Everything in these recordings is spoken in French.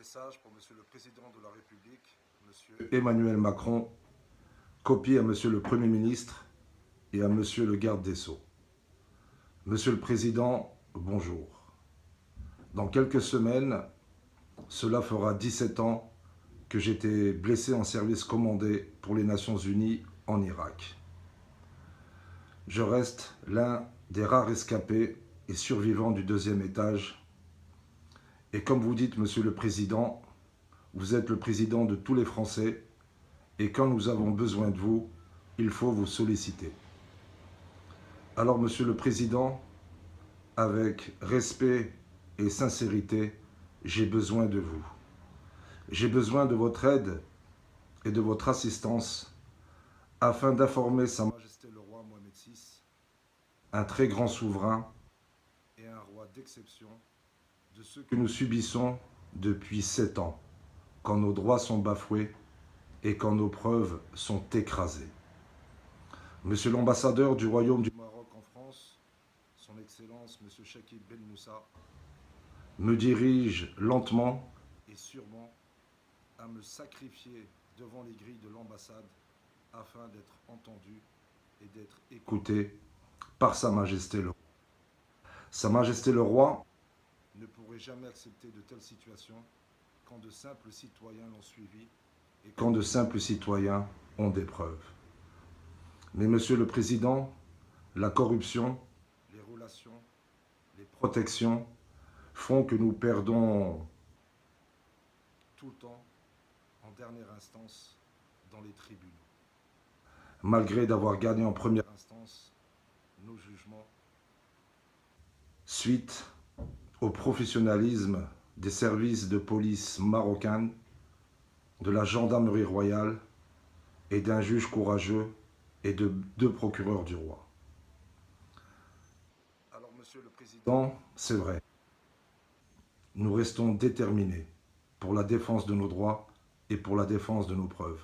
message pour Monsieur le Président de la République, Monsieur Emmanuel Macron, copie à Monsieur le Premier ministre et à Monsieur le Garde des Sceaux. Monsieur le Président, bonjour. Dans quelques semaines, cela fera 17 ans que j'étais blessé en service commandé pour les Nations Unies en Irak. Je reste l'un des rares escapés et survivants du deuxième étage. Et comme vous dites, Monsieur le Président, vous êtes le président de tous les Français et quand nous avons besoin de vous, il faut vous solliciter. Alors, Monsieur le Président, avec respect et sincérité, j'ai besoin de vous. J'ai besoin de votre aide et de votre assistance afin d'informer Sa Majesté le roi Mohamed VI, un très grand souverain et un roi d'exception, de ce que nous subissons depuis 7 ans, quand nos droits sont bafoués et quand nos preuves sont écrasées. Monsieur l'ambassadeur du Royaume du Maroc en France, son Excellence Monsieur Chakib Ben Moussa, me dirige lentement et sûrement à me sacrifier devant les grilles de l'ambassade afin d'être entendu et d'être écouté par Sa Majesté le roi. Sa Majesté le roi ne pourrait jamais accepter de telles situations quand de simples citoyens l'ont suivi et quand de simples citoyens ont des preuves. Mais Monsieur le Président, la corruption, les relations, les protections font que nous perdons tout le temps, en dernière instance, dans les tribunaux. Malgré d'avoir gagné en première instance nos jugements, suite au professionnalisme des services de police marocains, de la gendarmerie royale et d'un juge courageux et de 2 procureurs du roi. Alors, Monsieur le Président, c'est vrai, nous restons déterminés pour la défense de nos droits et pour la défense de nos preuves.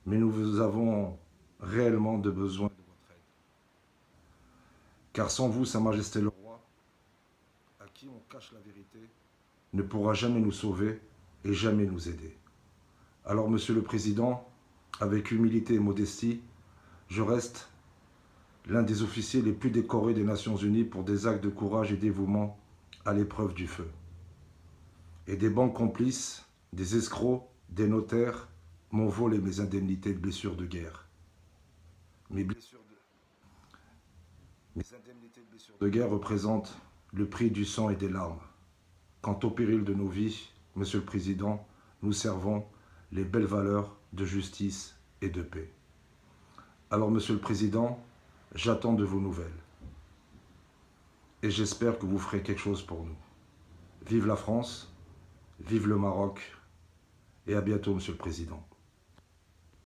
Mais nous avons réellement besoin de votre aide. Car sans vous, Sa Majesté le roi, à qui on cache la vérité, ne pourra jamais nous sauver et jamais nous aider. Alors, Monsieur le Président, avec humilité et modestie, je reste l'un des officiers les plus décorés des Nations Unies pour des actes de courage et dévouement à l'épreuve du feu. Et des banques complices, des escrocs, des notaires m'ont volé mes indemnités de blessures de guerre. Mes indemnités de blessures de guerre représentent le prix du sang et des larmes. Quant au péril de nos vies, Monsieur le Président, nous servons les belles valeurs de justice et de paix. Alors, Monsieur le Président, j'attends de vos nouvelles. Et j'espère que vous ferez quelque chose pour nous. Vive la France, vive le Maroc, et à bientôt, Monsieur le Président.